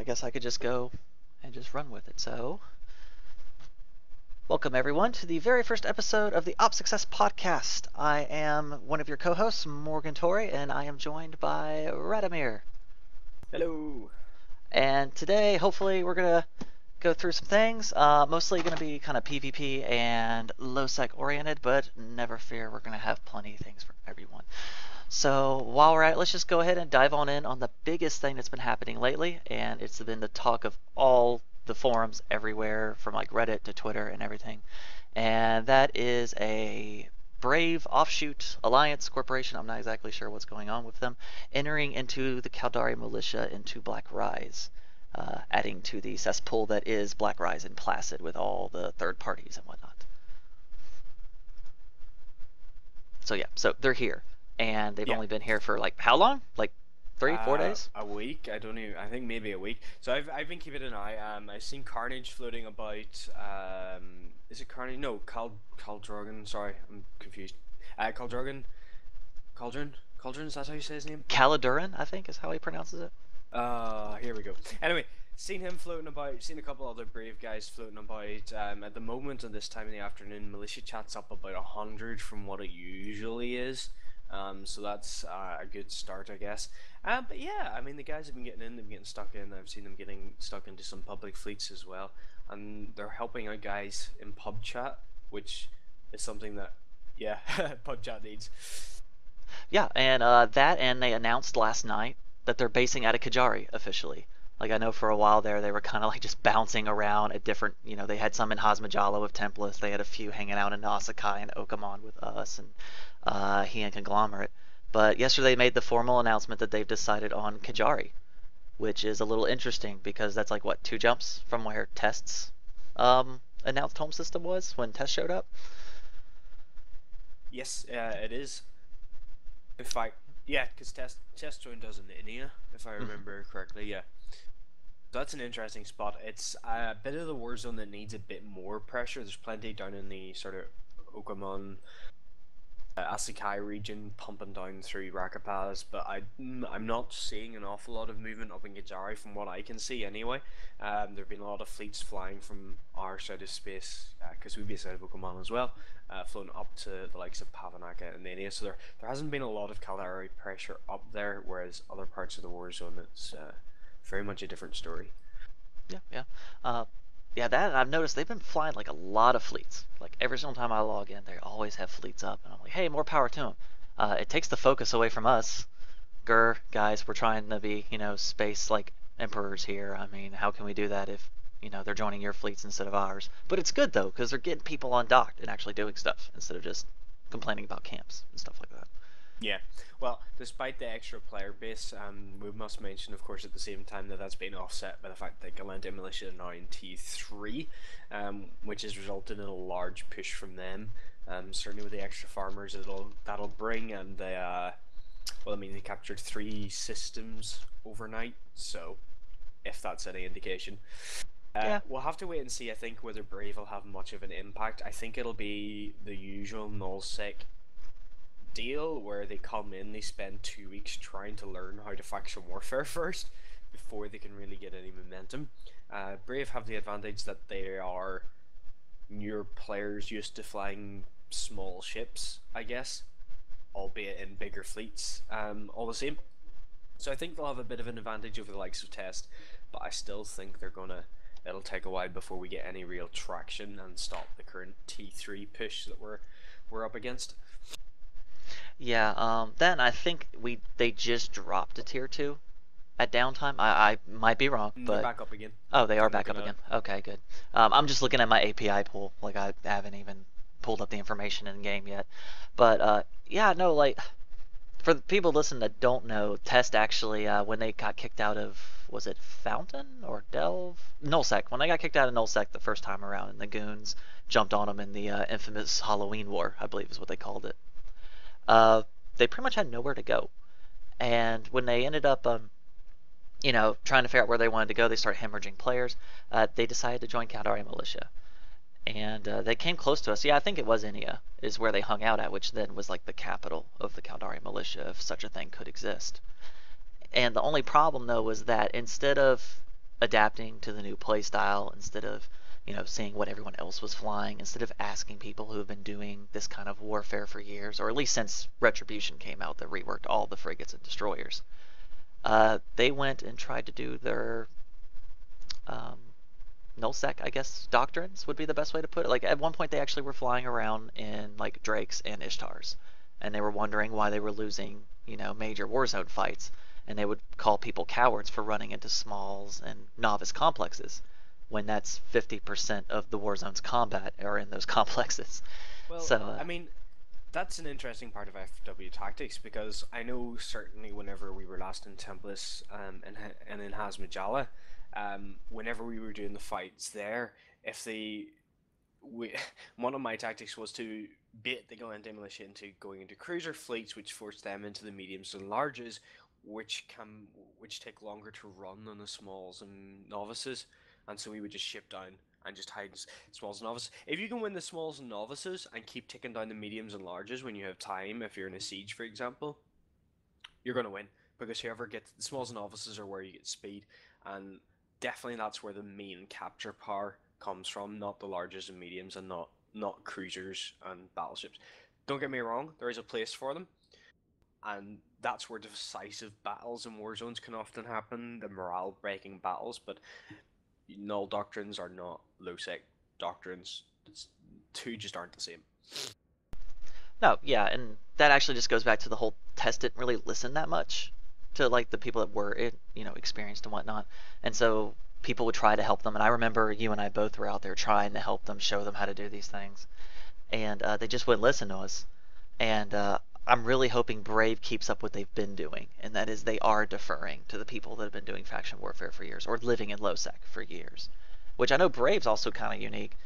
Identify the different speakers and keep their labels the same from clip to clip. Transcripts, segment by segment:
Speaker 1: guess I could just go and just run with it. So, welcome everyone to the very first episode of the OpSuccess podcast. I am one of your co-hosts, Morgan Torry, and I am joined by Radamere.
Speaker 2: Hello.
Speaker 1: And today, hopefully, we're gonna go through some things. Mostly gonna be kind of PvP and low-sec oriented, but never fear, we're gonna have plenty of things for everyone. So while we're at it, let's just go ahead and dive on the biggest thing that's been happening lately, and it's been the talk of all the forums everywhere, from like Reddit to Twitter and everything, and that is a Brave offshoot alliance corporation. I'm not exactly sure what's going on with them, entering into the Caldari Militia into Black Rise, adding to the cesspool that is Black Rise and Placid with all the third parties and whatnot. So yeah, so they're here, and they've
Speaker 2: Yeah.
Speaker 1: only been here for like how long? Like 3, 4 days?
Speaker 2: A week. I don't even. I think maybe a week. So I've been keeping an eye. I've seen Carnage floating about. Is it Carnage? No, Caldrogan. Sorry, I'm confused. Caldrogan. Cauldron. Is that how you say his name?
Speaker 1: Caladuran, I think is how he pronounces it.
Speaker 2: Here we go. Anyway, seen him floating about. Seen a couple other brave guys floating about. At the moment, at this time in the afternoon, militia chat's up about 100 from what it usually is. So that's a good start, I guess. But yeah, I mean, the guys have been getting in, they've been getting stuck in. I've seen them getting stuck into some public fleets as well, and they're helping out guys in pub chat, which is something that, yeah, pub chat needs.
Speaker 1: Yeah, and that, and they announced last night that they're basing out of Kajari officially. Like I know for a while there, they were kind of like just bouncing around at different, they had some in Hazmajala with Templars, they had a few hanging out in Nausicaa and Okamon with us, and he and Conglomerate. But yesterday they made the formal announcement that they've decided on Kajari, which is a little interesting because that's like what, 2 jumps from where Test's announced home system was when Test showed up.
Speaker 2: Yes, it is. In fact, yeah, because Test joined us in India, if I remember correctly. Yeah. So that's an interesting spot. It's a bit of the war zone that needs a bit more pressure. There's plenty down in the sort of Okamon, Asakai region pumping down through Rakapaz, but I'm not seeing an awful lot of movement up in Gajari from what I can see anyway. There have been a lot of fleets flying from our side of space, because we base out of Okamon as well, flown up to the likes of Pavanaka and Mania, so there hasn't been a lot of Caldari pressure up there, whereas other parts of the war zone it's very much a different story.
Speaker 1: Yeah, yeah. Yeah, that I've noticed they've been flying like a lot of fleets. Like every single time I log in, they always have fleets up, and I'm like, hey, more power to them. It takes the focus away from us. Grr, guys, we're trying to be, space like emperors here. I mean, how can we do that if, they're joining your fleets instead of ours? But it's good though, because they're getting people undocked and actually doing stuff instead of just complaining about camps and stuff like that.
Speaker 2: Yeah, well, despite the extra player base, we must mention, of course, at the same time that that's been offset by the fact that Galente Militia are now in T3, which has resulted in a large push from them. Certainly with the extra farmers that'll bring, and they, well, I mean, they captured 3 systems overnight, so if that's any indication.
Speaker 1: Yeah.
Speaker 2: We'll have to wait and see, I think, whether Brave will have much of an impact. I think it'll be the usual nullsec deal where they come in, they spend 2 weeks trying to learn how to faction warfare first before they can really get any momentum. Brave have the advantage that they are newer players used to flying small ships, I guess, albeit in bigger fleets, all the same. So I think they'll have a bit of an advantage over the likes of Test, but I still think it'll take a while before we get any real traction and stop the current T3 push that we're up against.
Speaker 1: Yeah, then I think they just dropped a tier 2 at downtime. I might be wrong,
Speaker 2: They're
Speaker 1: but
Speaker 2: back up again.
Speaker 1: oh, they are
Speaker 2: I'm
Speaker 1: back up
Speaker 2: looking
Speaker 1: again.
Speaker 2: at
Speaker 1: Okay, good. I'm just looking at my API pool. Like I haven't even pulled up the information in game yet. But yeah, no, like for the people listening that don't know, Test actually when they got kicked out of, was it Fountain or Delve? Nullsec. When they got kicked out of Nullsec the first time around, and the goons jumped on them in the infamous Halloween War, I believe is what they called it. They pretty much had nowhere to go. And when they ended up, trying to figure out where they wanted to go, they started hemorrhaging players. They decided to join Caldari Militia. And they came close to us. Yeah, I think it was Inia is where they hung out at, which then was like the capital of the Caldari Militia, if such a thing could exist. And the only problem, though, was that instead of adapting to the new play style instead of, seeing what everyone else was flying, instead of asking people who have been doing this kind of warfare for years, or at least since Retribution came out that reworked all the frigates and destroyers. They went and tried to do their um, nullsec, I guess, doctrines would be the best way to put it. Like at one point, they actually were flying around in like Drakes and Ishtars, and they were wondering why they were losing, major warzone fights, and they would call people cowards for running into smalls and novice complexes, when that's 50% of the warzone's combat are in those complexes.
Speaker 2: Well,
Speaker 1: So,
Speaker 2: I mean, that's an interesting part of FW tactics because I know certainly whenever we were last in Tempest and in Hazmajala, whenever we were doing the fights there, if they we, one of my tactics was to bait the Caldari Militia into going into cruiser fleets, which forced them into the mediums and larges, which take longer to run than the smalls and novices, and so we would just ship down and just hide smalls and novices. If you can win the smalls and novices and keep taking down the mediums and larges when you have time, if you're in a siege, for example, you're going to win because whoever gets the smalls and novices are where you get speed, and definitely that's where the main capture power comes from, not the larges and mediums, and not cruisers and battleships. Don't get me wrong, there is a place for them, and that's where decisive battles in war zones can often happen, the morale breaking battles, but null doctrines are not low sec doctrines. Two just aren't the same.
Speaker 1: no, yeah, and that actually just goes back to the whole test didn't really listen that much to like the people that were, experienced and whatnot, and so people would try to help them. And I remember you and I both were out there trying to help them, show them how to do these things, and they just wouldn't listen to us. And I'm really hoping Brave keeps up what they've been doing, and that is they are deferring to the people that have been doing faction warfare for years or living in low sec for years, which I know Brave's also kind of unique.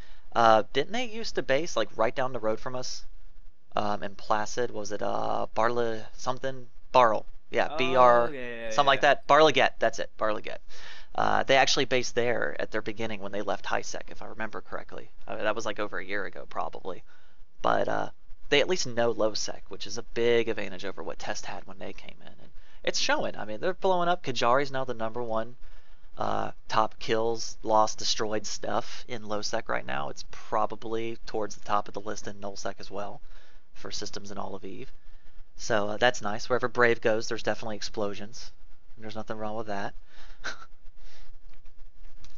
Speaker 1: Didn't they used to base like right down the road from us in Placid? Was it Barla something? Barl. Yeah,
Speaker 2: Oh,
Speaker 1: BR,
Speaker 2: yeah,
Speaker 1: something like
Speaker 2: yeah.
Speaker 1: that. Barlaget, that's it, Barlaget. They actually based there at their beginning when they left high sec, if I remember correctly. That was like over a year ago, probably. But they at least know low sec, which is a big advantage over what Test had when they came in. And it's showing. I mean, they're blowing up. Kajari's now the number one top kills, lost, destroyed stuff in low sec right now. It's probably towards the top of the list in null sec as well for systems in all of Eve. So that's nice. Wherever Brave goes, there's definitely explosions. And there's nothing wrong with that.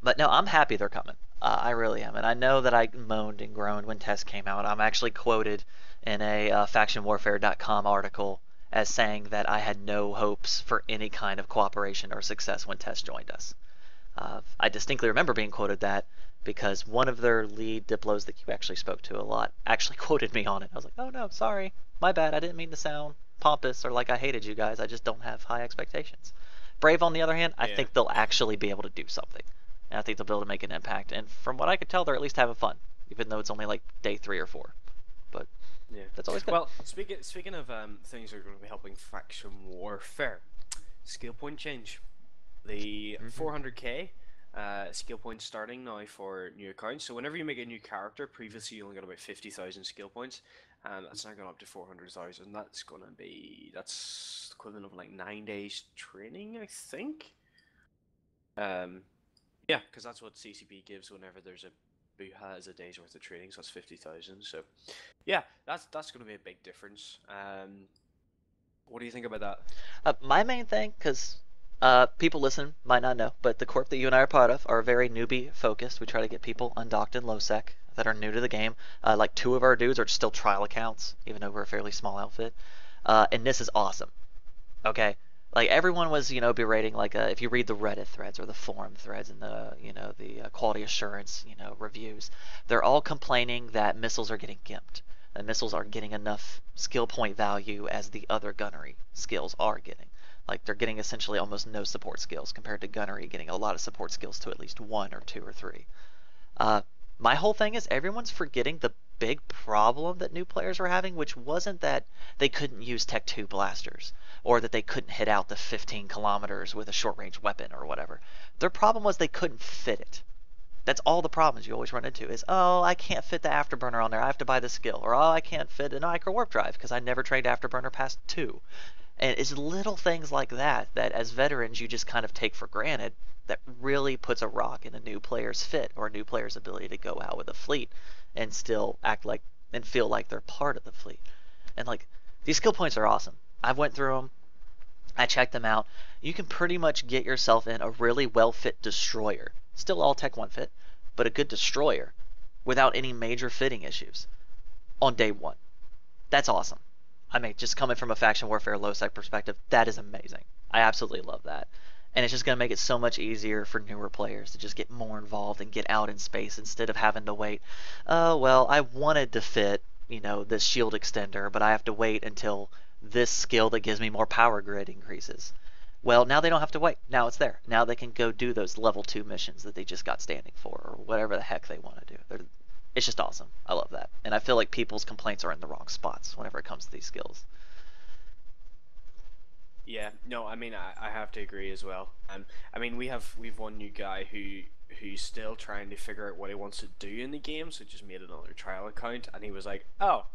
Speaker 1: But no, I'm happy they're coming. I really am. And I know that I moaned and groaned when Test came out. I'm actually quoted in a factionwarfare.com article as saying that I had no hopes for any kind of cooperation or success when Test joined us. I distinctly remember being quoted that because one of their lead diplos that you actually spoke to a lot actually quoted me on it. I was like, oh no, sorry. My bad. I didn't mean to sound pompous or like I hated you guys. I just don't have high expectations. Brave, on the other hand, I
Speaker 2: Yeah.
Speaker 1: think they'll actually be able to do something. And I think they'll be able to make an impact. And from what I could tell, they're at least having fun, even though it's only like day 3 or 4. But
Speaker 2: Yeah.
Speaker 1: that's always good.
Speaker 2: Well, speaking of things that are going to be helping faction warfare, skill point change. The 400k skill points starting now for new accounts. So whenever you make a new character, previously you only got about 50,000 skill points. That's now gone up to 400,000. That's equivalent of like 9 days training, I think. Yeah, because that's what CCP gives whenever there's a who has a day's worth of training, so that's 50,000. So, yeah, that's going to be a big difference. What do you think about that?
Speaker 1: My main thing, because people listen might not know, but the corp that you and I are part of are very newbie focused. We try to get people undocked in low sec that are new to the game. Like 2 of our dudes are still trial accounts, even though we're a fairly small outfit. And this is awesome. Okay, like everyone was, berating like if you read the Reddit threads or the forum threads and the quality assurance, reviews, they're all complaining that missiles are getting gimped. That missiles aren't getting enough skill point value as the other gunnery skills are getting. Like they're getting essentially almost no support skills compared to gunnery getting a lot of support skills to at least 1 or 2 or 3. Uh, my whole thing is everyone's forgetting the big problem that new players were having, which wasn't that they couldn't use Tech 2 blasters or that they couldn't hit out the 15 kilometers with a short range weapon or whatever. Their problem was they couldn't fit it. That's all the problems you always run into is, oh, I can't fit the afterburner on there. I have to buy the skill. Or, oh, I can't fit an micro warp drive because I never trained afterburner past 2. And it's little things like that that as veterans you just kind of take for granted that really puts a rock in a new player's fit or a new player's ability to go out with a fleet and still act like and feel like they're part of the fleet. And like these skill points are awesome. I've went through them. I checked them out. You can pretty much get yourself in a really well-fit destroyer. Still all Tech 1 fit, but a good destroyer without any major fitting issues on day one. That's awesome. I mean, just coming from a faction warfare low sec perspective, that is amazing. I absolutely love that. And it's just going to make it so much easier for newer players to just get more involved and get out in space instead of having to wait. Oh, well, I wanted to fit, this shield extender, but I have to wait until this skill that gives me more power grid increases. Well, now they don't have to wait. Now it's there. Now they can go do those level 2 missions that they just got standing for or whatever the heck they want to do. It's just awesome. I love that. And I feel like people's complaints are in the wrong spots whenever it comes to these skills.
Speaker 2: Yeah, no, I mean I have to agree as well. I mean we've one new guy who's still trying to figure out what he wants to do in the game, so just made another trial account, and he was like, oh,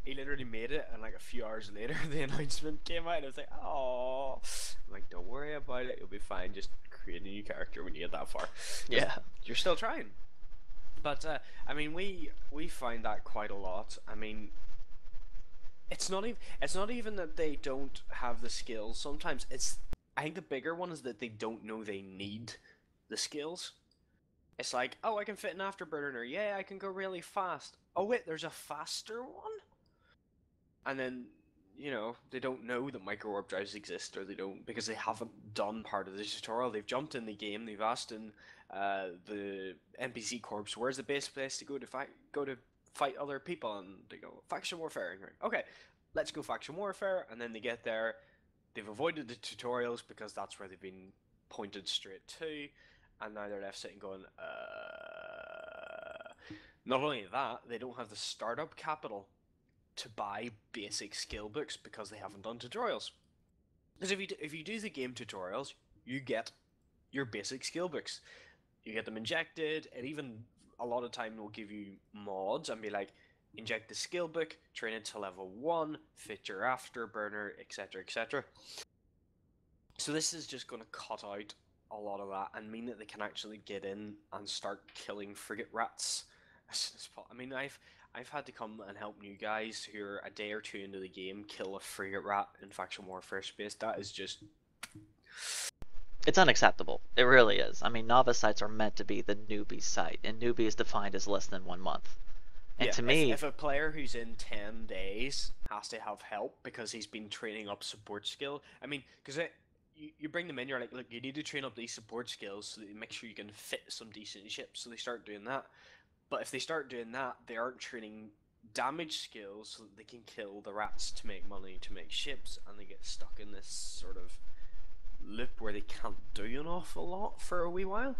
Speaker 2: he literally made it, and like a few hours later the announcement came out, and I was like, oh, I'm like, don't worry about it, you'll be fine. Just create a new character when you get that far.
Speaker 1: Yeah,
Speaker 2: you're still trying. But I mean, we find that quite a lot. I mean, it's not even that they don't have the skills. Sometimes I think the bigger one is that they don't know they need the skills. It's like, oh, I can fit an afterburner. Yeah, I can go really fast. Oh wait, there's a faster one. And then, they don't know that micro warp drives exist, or they don't, because they haven't done part of the tutorial. They've jumped in the game. They've asked in the NPC corps, where's the best place to go to fight other people, and they go faction warfare. And you're like, okay, let's go faction warfare. And then they get there. They've avoided the tutorials because that's where they've been pointed straight to, and now they're left sitting going, Not only that, they don't have the startup capital to buy basic skill books because they haven't done tutorials. Because if you do the game tutorials, you get your basic skill books. You get them injected, and even a lot of time will give you mods and be like, inject the skill book, train it to level 1, fit your afterburner, etc, etc. So this is just going to cut out a lot of that and mean that they can actually get in and start killing frigate rats as soon as possible. I mean, I've had to come and help new guys who are a day or two into the game kill a frigate rat in faction warfare space. That is just...
Speaker 1: It's unacceptable. It really is. I mean, novice sites are meant to be the newbie site, and newbie is defined as less than 1 month. And
Speaker 2: yeah,
Speaker 1: to me...
Speaker 2: If a player who's in 10 days has to have help because he's been training up support skill, I mean, because you bring them in, you're like, look, you need to train up these support skills so that you make sure you can fit some decent ships, so they start doing that. But if they start doing that, they aren't training damage skills so that they can kill the rats to make money, to make ships, and they get stuck in this sort of loop where they can't do an awful lot for a wee while.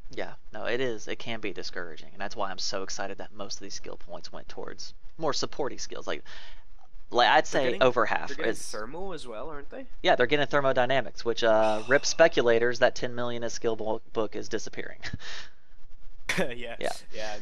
Speaker 1: Yeah, no, it is. It can be discouraging, and that's why I'm so excited that most of these skill points went towards more supporty skills. Like I'd say over half.
Speaker 2: They're getting thermo as well, aren't they?
Speaker 1: Yeah, they're getting thermodynamics, which rip speculators. That 10 million a skill book is disappearing.
Speaker 2: Yeah.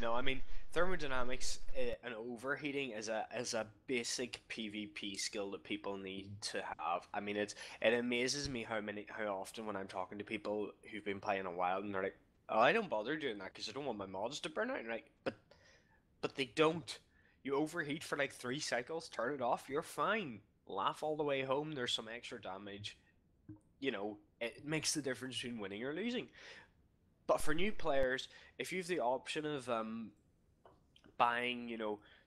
Speaker 2: No, I mean, thermodynamics and overheating is a basic PvP skill that people need to have. I mean, it amazes me how often when I'm talking to people who've been playing a while and they're like, oh, I don't bother doing that because I don't want my mods to burn out. And like, but they don't. You overheat for like 3 cycles, turn it off, you're fine. Laugh all the way home. There's some extra damage. It makes the difference between winning or losing. But for new players, if you have the option of buying,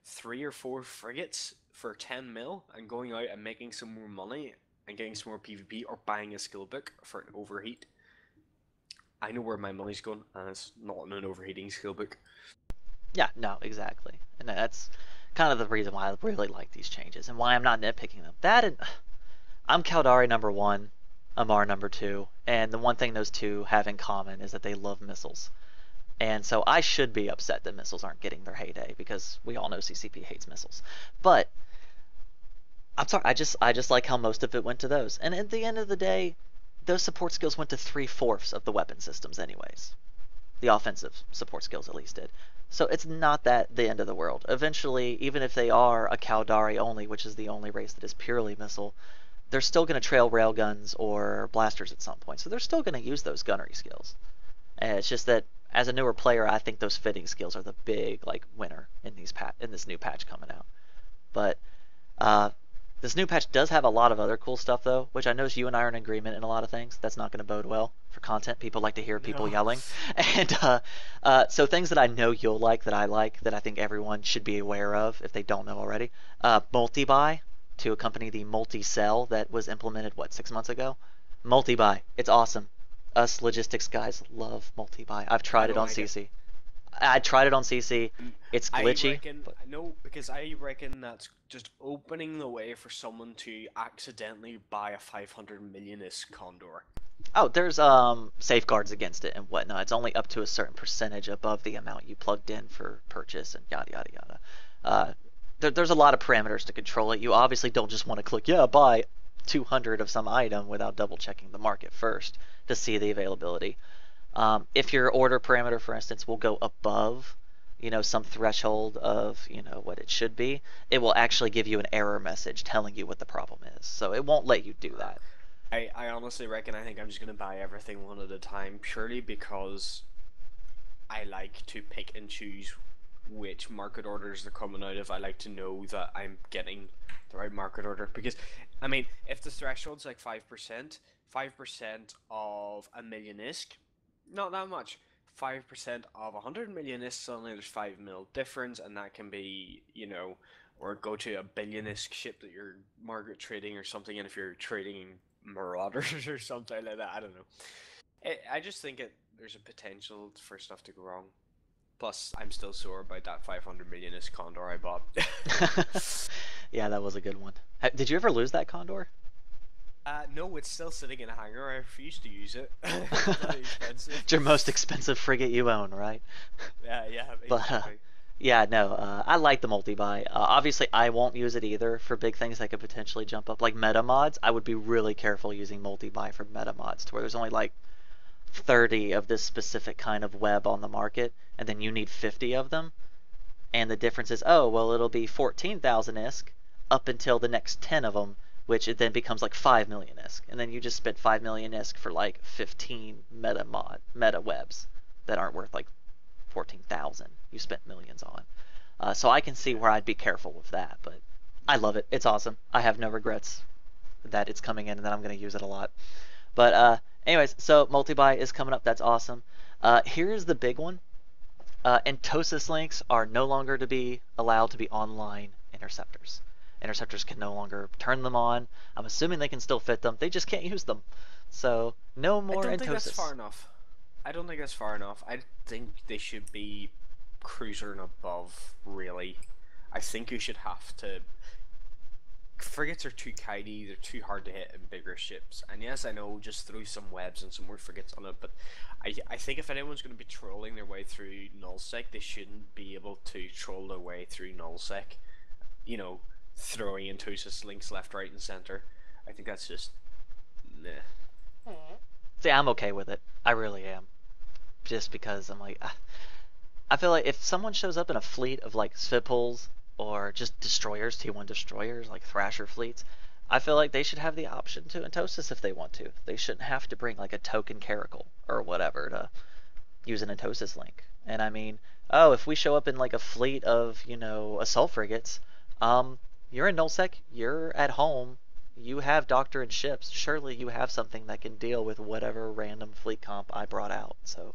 Speaker 2: 3 or 4 frigates for 10 mil and going out and making some more money and getting some more PvP, or buying a skill book for an overheat, I know where my money's going, and it's not in an overheating skill book.
Speaker 1: Yeah, no, exactly. And that's kind of the reason why I really like these changes and why I'm not nitpicking them. I'm Caldari number 1, Amar number 2, and the one thing those two have in common is that they love missiles. And so I should be upset that missiles aren't getting their heyday, because we all know CCP hates missiles. But I'm sorry, I just like how most of it went to those. And at the end of the day, those support skills went to 3/4 of the weapon systems anyways. The offensive support skills at least did. So it's not that the end of the world. Eventually, even if they are a Caldari only, which is the only race that is purely missile, they're still going to trail railguns or blasters at some point. So they're still going to use those gunnery skills. And it's just that as a newer player, I think those fitting skills are the big like winner in this new patch coming out. But uh, this new patch does have a lot of other cool stuff though, which I know you and I are in agreement in a lot of things. That's not going to bode well for content. People like to hear people
Speaker 2: No.
Speaker 1: yelling, and so things that I know you'll like, that I think everyone should be aware of if they don't know already. Multi-buy to accompany the multi-sell that was implemented 6 months ago. Multi-buy, it's awesome. Us logistics guys love multi-buy. I've
Speaker 2: I
Speaker 1: tried it
Speaker 2: don't
Speaker 1: on
Speaker 2: like it.
Speaker 1: CC. I tried it on CC. It's
Speaker 2: I
Speaker 1: glitchy,
Speaker 2: reckon
Speaker 1: but
Speaker 2: no, because I reckon that's just opening the way for someone to accidentally buy a 500 millionist condor.
Speaker 1: oh, there's safeguards against it and whatnot. It's only up to a certain percentage above the amount you plugged in for purchase and yada yada yada. There's a lot of parameters to control it. You obviously don't just want to click buy 200 of some item without double checking the market first to see the availability. If your order parameter, for instance, will go above, some threshold of, what it should be, it will actually give you an error message telling you what the problem is. So it won't let you do that.
Speaker 2: I honestly reckon I think I'm just gonna buy everything one at a time purely because I like to pick and choose which market orders they're coming out of. I like to know that I'm getting the right market order because, I mean, if the threshold's like 5% of a million ISK, not that much. 5% of 100 million ISK, suddenly there's 5 mil difference, and that can be, or go to a billion ISK ship that you're market trading or something, and if you're trading Marauders or something like that, I don't know. I just think there's a potential for stuff to go wrong. Plus, I'm still sore about that 500 millionist Condor I bought.
Speaker 1: Yeah, that was a good one. Did you ever lose that Condor?
Speaker 2: No, it's still sitting in a hangar. I refuse to use it. It's bloody expensive.
Speaker 1: It's your most expensive frigate you own, right?
Speaker 2: Yeah, yeah,
Speaker 1: But
Speaker 2: exactly.
Speaker 1: yeah, no, I like the multi-buy. Obviously, I won't use it either for big things that could potentially jump up, like meta mods. I would be really careful using multi-buy for meta mods, to where there's only like 30 of this specific kind of web on the market, and then you need 50 of them. And the difference is, oh, well, it'll be 14,000 ISK up until the next 10 of them, which it then becomes like 5 million ISK. And then you just spent 5 million ISK for like 15 meta webs that aren't worth like 14,000 you spent millions on. So I can see
Speaker 2: Yeah.
Speaker 1: where I'd be careful with that, but I love it. It's awesome. I have no regrets that it's coming in and that I'm going to use it a lot. But anyways, so multi-buy is coming up. That's awesome. Here's the big one. Entosis links are no longer to be allowed to be online interceptors. Interceptors can no longer turn them on. I'm assuming they can still fit them. They just can't use them. So no
Speaker 2: I
Speaker 1: more
Speaker 2: don't think that's far
Speaker 1: Entosis.
Speaker 2: enough. I don't think that's far enough. I think they should be cruiser and above, really. I think you should have to. Frigates are too kitey, they're too hard to hit in bigger ships. And yes, I know, just throw some webs and some more frigates on it, but I think if anyone's going to be trolling their way through nullsec, they shouldn't be able to troll their way through nullsec. You know, throwing Intusus links left, right, and center. I think that's just. Nah.
Speaker 1: See, I'm okay with it. I really am. Just because I'm like, I feel like if someone shows up in a fleet of like Sviphols or just destroyers, T1 destroyers, like Thrasher fleets, I feel like they should have the option to Entosis if they want to. They shouldn't have to bring like a token Caracal or whatever to use an Entosis link. And I mean, oh, if we show up in like a fleet of, assault frigates, you're in nullsec, you're at home, you have doctrine ships. Surely you have something that can deal with whatever random fleet comp I brought out. So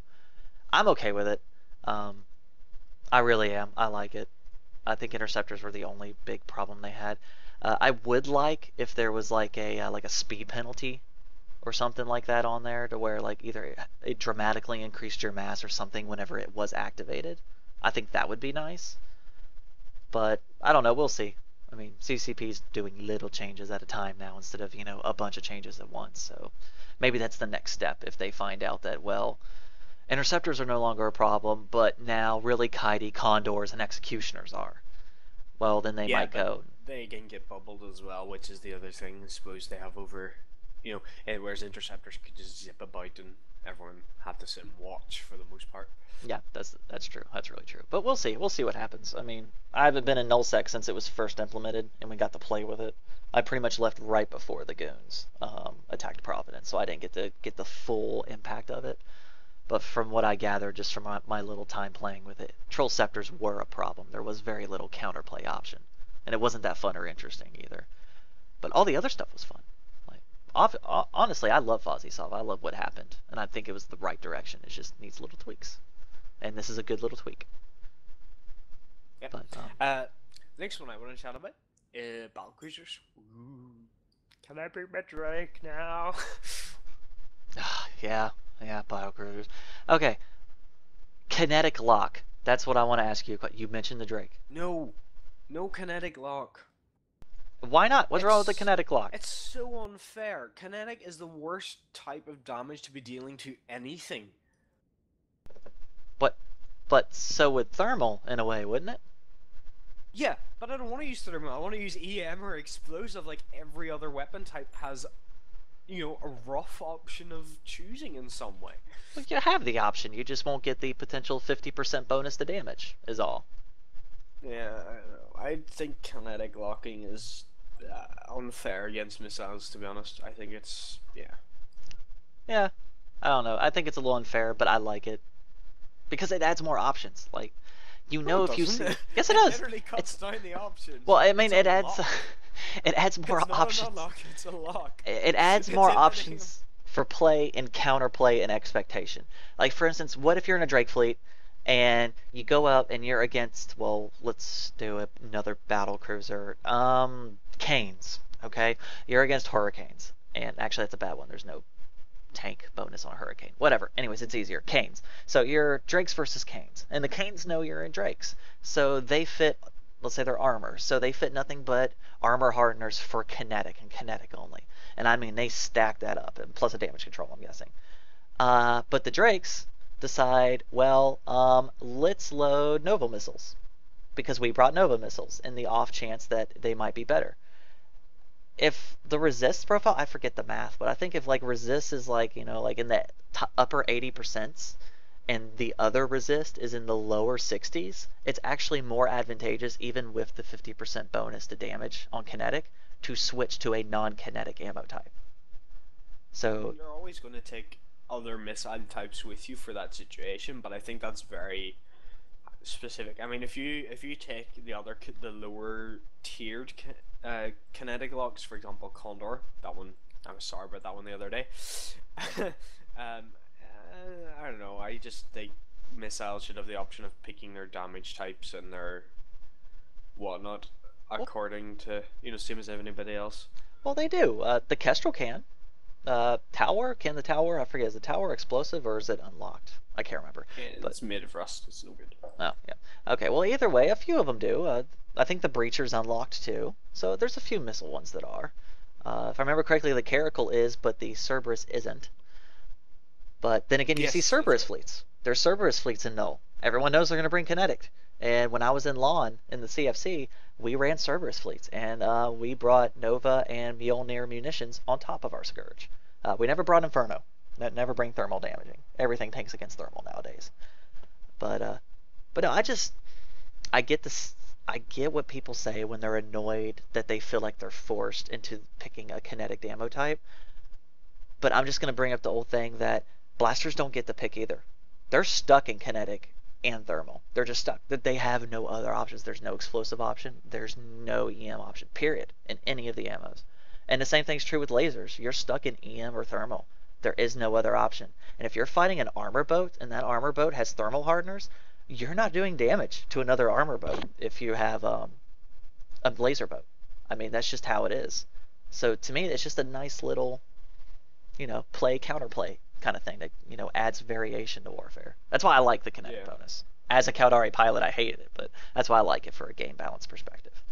Speaker 1: I'm okay with it. Um, I really am. I like it. I think interceptors were the only big problem they had. I would like if there was like a speed penalty or something like that on there, to where like either it dramatically increased your mass or something whenever it was activated. I think that would be nice. But I don't know. We'll see. I mean, CCP's doing little changes at a time now instead of, a bunch of changes at once. So maybe that's the next step if they find out that, well, interceptors are no longer a problem, but now really kitey condors and executioners are. Well, then they
Speaker 2: Yeah,
Speaker 1: might
Speaker 2: but
Speaker 1: go,
Speaker 2: they again get bubbled as well, which is the other thing I suppose they have over. whereas interceptors could just zip about and everyone have to sit and watch for the most part.
Speaker 1: Yeah, that's true. That's really true. But we'll see. We'll see what happens. I mean, I haven't been in nullsec since it was first implemented, and we got to play with it. I pretty much left right before the goons attacked Providence, so I didn't get to get the full impact of it. But from what I gathered, just from my little time playing with it, troll scepters were a problem. There was very little counterplay option, and it wasn't that fun or interesting either. But all the other stuff was fun. Like, honestly, I love Fozzie Solve. I love what happened, and I think it was the right direction. It just needs little tweaks, and this is a good little tweak.
Speaker 2: Yep.
Speaker 1: But
Speaker 2: Next one I want to chat about battle cruisers. Ooh. Can I bring my Drake now?
Speaker 1: yeah, battle cruisers. Okay, kinetic lock. That's what I want to ask you. You mentioned the Drake.
Speaker 2: No kinetic lock.
Speaker 1: Why not? What's wrong with the kinetic lock?
Speaker 2: It's so unfair. Kinetic is the worst type of damage to be dealing to anything.
Speaker 1: But so would thermal in a way, wouldn't it?
Speaker 2: Yeah, but I don't want to use thermal. I want to use EM or explosive. Like every other weapon type has, a rough option of choosing in some way.
Speaker 1: Well, you have the option. You just won't get the potential 50% bonus to damage. Is all.
Speaker 2: Yeah, I don't know. I think kinetic locking is unfair against missiles. To be honest, I think it's
Speaker 1: Yeah, I don't know. I think it's a little unfair, but I like it because it adds more options. Like,
Speaker 2: No, it
Speaker 1: if you
Speaker 2: doesn't.
Speaker 1: see, yes, it does.
Speaker 2: It literally cuts down the options.
Speaker 1: Well, I mean,
Speaker 2: It's
Speaker 1: it
Speaker 2: a
Speaker 1: adds
Speaker 2: lock.
Speaker 1: it adds more
Speaker 2: It's not
Speaker 1: options.
Speaker 2: an unlock, it's a lock.
Speaker 1: It adds
Speaker 2: It's
Speaker 1: more
Speaker 2: in the
Speaker 1: options for play and counterplay and expectation. Like, for instance, what if you're in a Drake fleet and you go out and you're against, well, let's do another battle cruiser, Canes. Okay, you're against Hurricanes, and actually that's a bad one. There's no tank bonus on a Hurricane. Whatever. Anyways, it's easier. Canes. So you're Drakes versus Canes, and the Canes know you're in Drakes, so they fit. Let's say they're armor, so they fit nothing but armor hardeners for kinetic and kinetic only. And I mean, they stack that up, and plus a damage control, I'm guessing. But the Drakes decide, well, let's load Nova missiles because we brought Nova missiles in the off chance that they might be better. If the resist profile, I forget the math, but I think if like resist is like, like in the upper 80% and the other resist is in the lower 60s, it's actually more advantageous even with the 50% bonus to damage on kinetic to switch to a non-kinetic ammo type. So
Speaker 2: You're always going to take other missile types with you for that situation, but I think that's very specific. I mean, if you take the lower tiered kinetic locks, for example, Condor, that one, I was sorry about that one the other day. I don't know. I just think missiles should have the option of picking their damage types and their whatnot according to same as anybody else.
Speaker 1: well, they do. The Kestrel can. Tower, can the tower? I forget. Is the tower explosive or is it unlocked? I can't remember.
Speaker 2: It's mid of rust. It's no good.
Speaker 1: Oh, yeah. Okay, well, either way, a few of them do. I think the Breacher's unlocked too. So there's a few missile ones that are. If I remember correctly, the Caracal is, but the Cerberus isn't. But then again, you see Cerberus fleets. There's Cerberus fleets in Null. Everyone knows they're going to bring kinetic. And when I was in Lawn in the CFC, we ran Cerberus fleets, and we brought Nova and Mjolnir munitions on top of our Scourge. We never brought Inferno. Never bring thermal damaging. Everything tanks against thermal nowadays. But no, I get this. I get what people say when they're annoyed that they feel like they're forced into picking a kinetic ammo type. But I'm just going to bring up the old thing that blasters don't get to pick either. They're stuck in kinetic and thermal. They're just stuck. They have no other options. There's no explosive option. There's no EM option, period, in any of the ammos. And the same thing's true with lasers. You're stuck in EM or thermal. There is no other option. And if you're fighting an armor boat and that armor boat has thermal hardeners, you're not doing damage to another armor boat if you have a laser boat. I mean, that's just how it is. So to me, it's just a nice little, play counterplay kind of thing that adds variation to warfare. That's why I like the kinetic bonus. As a Caldari pilot, I hated it, but that's why I like it for a game balance perspective.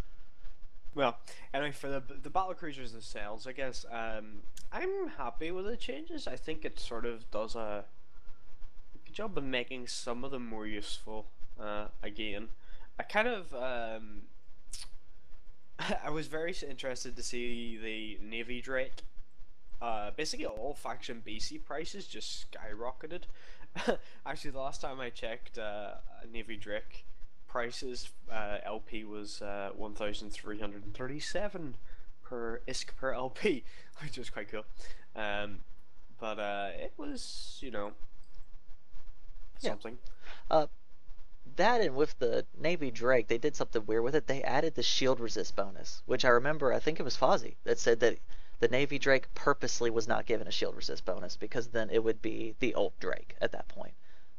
Speaker 2: Well, anyway, for the battle cruisers themselves, I guess I'm happy with the changes. I think it sort of does a good job of making some of them more useful. Again, I kind of I was very interested to see the Navy Drake basically all faction BC prices just skyrocketed. Actually, the last time I checked, Navy Drake prices, LP was 1,337 per ISK per LP, which was quite cool. Um, but it was,
Speaker 1: Yeah.
Speaker 2: something.
Speaker 1: Uh, that and with the Navy Drake, they did something weird with it. They added the shield resist bonus, which I remember, I think it was Fozzie that said that the Navy Drake purposely was not given a shield resist bonus because then it would be the old Drake at that point.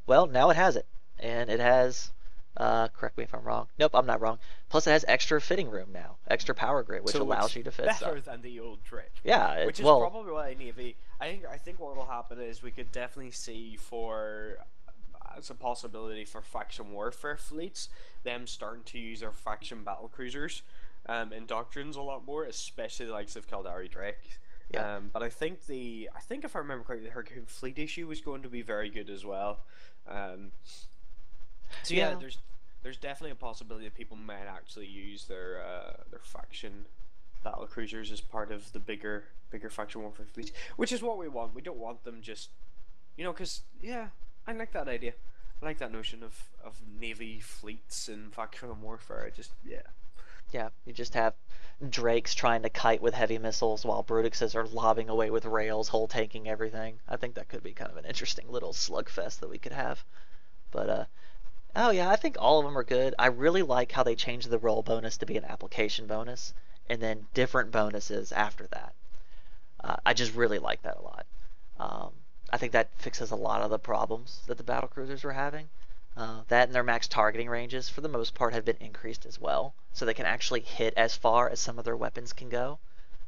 Speaker 1: Well, now it has it, and it has. Correct me if I'm wrong. Nope, I'm not wrong. Plus, it has extra fitting room now, extra power grid, which
Speaker 2: So
Speaker 1: allows
Speaker 2: it's
Speaker 1: you to fit stuff.
Speaker 2: better than the old Drake,
Speaker 1: Yeah,
Speaker 2: which is
Speaker 1: well,
Speaker 2: probably why Navy. I think what will happen is we could definitely see for as a possibility for faction warfare fleets them starting to use their faction battle cruisers in doctrines a lot more, especially the likes of Caldari Drake.
Speaker 1: yeah,
Speaker 2: But I think if I remember correctly, her fleet issue was going to be very good as well. Um, so yeah,
Speaker 1: yeah,
Speaker 2: there's definitely a possibility that people might actually use their faction battle cruisers as part of the bigger faction warfare fleets, which is what we want. We don't want them just because yeah, I like that idea. I like that notion of navy fleets in faction warfare. I just yeah.
Speaker 1: yeah. You just have Drakes trying to kite with heavy missiles while Brutuxes are lobbing away with rails, whole tanking everything. I think that could be kind of an interesting little slugfest that we could have. But oh yeah, I think all of them are good. I really like how they changed the roll bonus to be an application bonus, and then different bonuses after that. I just really like that a lot. Um, I think that fixes a lot of the problems that the battle cruisers were having. That and their max targeting ranges, for the most part, have been increased as well, so they can actually hit as far as some of their weapons can go,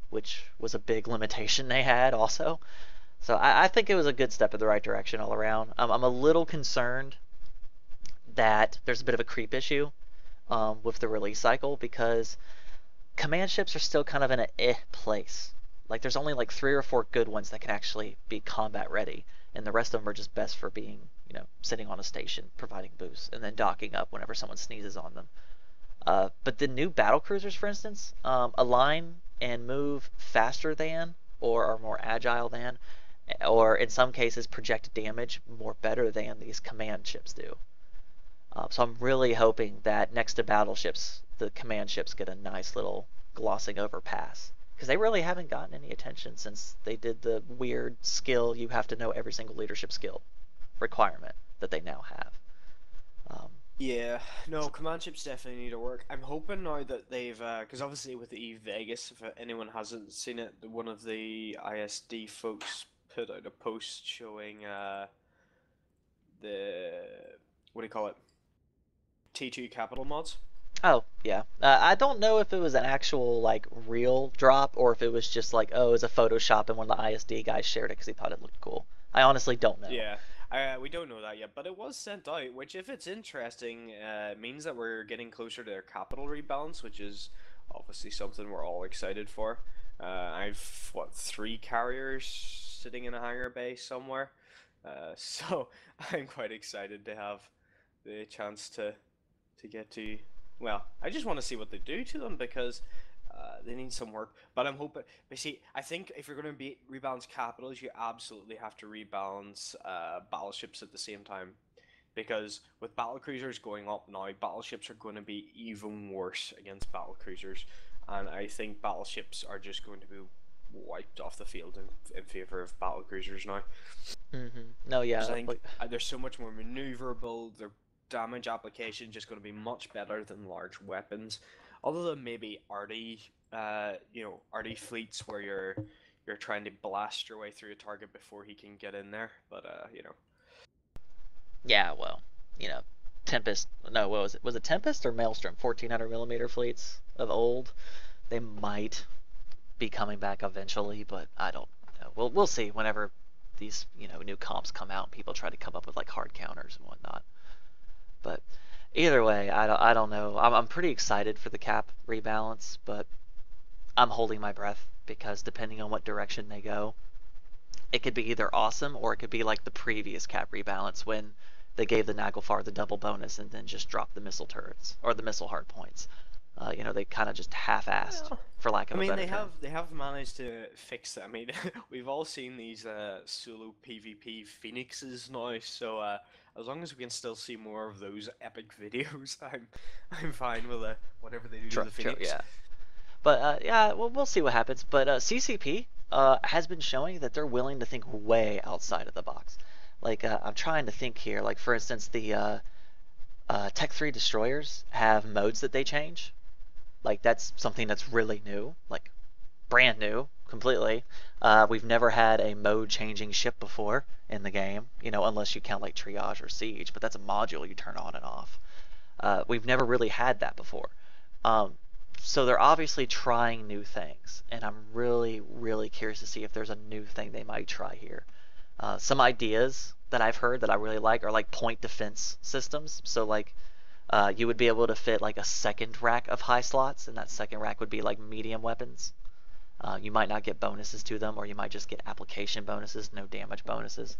Speaker 1: which was a big limitation they had also. So I think it was a good step in the right direction all around. I'm a little concerned that there's a bit of a creep issue with the release cycle because command ships are still kind of in a place. Like there's only like 3 or 4 good ones that can actually be combat ready, and the rest of them are just best for being, sitting on a station providing boosts and then docking up whenever someone sneezes on them. But the new battle cruisers, for instance, align and move faster than, or are more agile than, or in some cases project damage more better than these command ships do. So I'm really hoping that next to battleships, the command ships get a nice little glossing over pass. Because they really haven't gotten any attention since they did the weird skill, you have to know every single leadership skill requirement that they now have. Um,
Speaker 2: Yeah, no,
Speaker 1: so,
Speaker 2: command ships definitely need to work. I'm hoping now that they've, because obviously with the Eve Vegas, if anyone hasn't seen it, one of the ISD folks put out a post showing the what do you call it? T2 capital mods.
Speaker 1: oh, yeah. I don't know if it was an actual, like, real drop or if it was just like, oh, it was a Photoshop and one of the ISD guys shared it because he thought it looked cool. I honestly don't know.
Speaker 2: Yeah, we don't know that yet, but it was sent out, which if it's interesting, means that we're getting closer to their capital rebalance, which is obviously something we're all excited for. I've what 3 carriers sitting in a hangar bay somewhere, so I'm quite excited to have the chance to get to. Well, I just want to see what they do to them because they need some work. But I'm hoping. But see, I think if you're going to be rebalance capitals, you absolutely have to rebalance battleships at the same time, because with battle cruisers going up now, battleships are going to be even worse against battle cruisers, and I think battleships are just going to be wiped off the field in favor of battle cruisers now.
Speaker 1: No,
Speaker 2: Because
Speaker 1: yeah.
Speaker 2: I think
Speaker 1: Like,
Speaker 2: they're so much more maneuverable. Their damage application just going to be much better than large weapons. Other than maybe arty, arty fleets where you're trying to blast your way through a target before he can get in there. But
Speaker 1: yeah, well, you know, Tempest. No, what was it? Was it Tempest or Maelstrom? 1400 millimeter fleets of old. They might be coming back eventually, but I don't know. We'll see whenever these new comps come out and people try to come up with like hard counters and whatnot. But either way, I don't know. I'm pretty excited for the cap rebalance, but I'm holding my breath because depending on what direction they go, it could be either awesome or it could be like the previous cap rebalance when they gave the Naglfar the double bonus and then just dropped the missile turrets or the missile hard points. They kind of just half-assed,
Speaker 2: Well,
Speaker 1: for lack
Speaker 2: I
Speaker 1: of a
Speaker 2: mean,
Speaker 1: better term.
Speaker 2: they have managed to fix it. I mean, we've all seen these solo PvP phoenixes now, so as long as we can still see more of those epic videos, I'm fine with whatever they do to
Speaker 1: True,
Speaker 2: the
Speaker 1: true,
Speaker 2: phoenix.
Speaker 1: yeah. But yeah, well, we'll see what happens. But CCP has been showing that they're willing to think way outside of the box. Like I'm trying to think here. Like for instance, the Tech 3 destroyers have modes that they change. Like that's something that's really new, like brand new, completely. We've never had a mode changing ship before in the game, unless you count like triage or siege, but that's a module you turn on and off. We've never really had that before. Um, so they're obviously trying new things, and I'm really, really curious to see if there's a new thing they might try here. Some ideas that I've heard that I really like are like point defense systems. So like you would be able to fit like a second rack of high slots, and that second rack would be like medium weapons. You might not get bonuses to them, or you might just get application bonuses, no damage bonuses.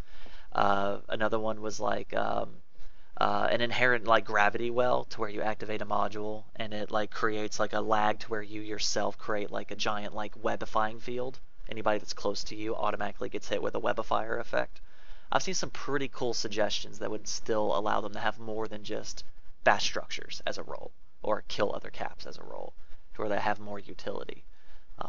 Speaker 1: Another one was like an inherent like gravity well, to where you activate a module and it like creates like a lag to where you yourself create like a giant like webifying field. Anybody that's close to you automatically gets hit with a webifier effect. I've seen some pretty cool suggestions that would still allow them to have more than just bash structures as a role, or kill other caps as a role, to where they have more utility.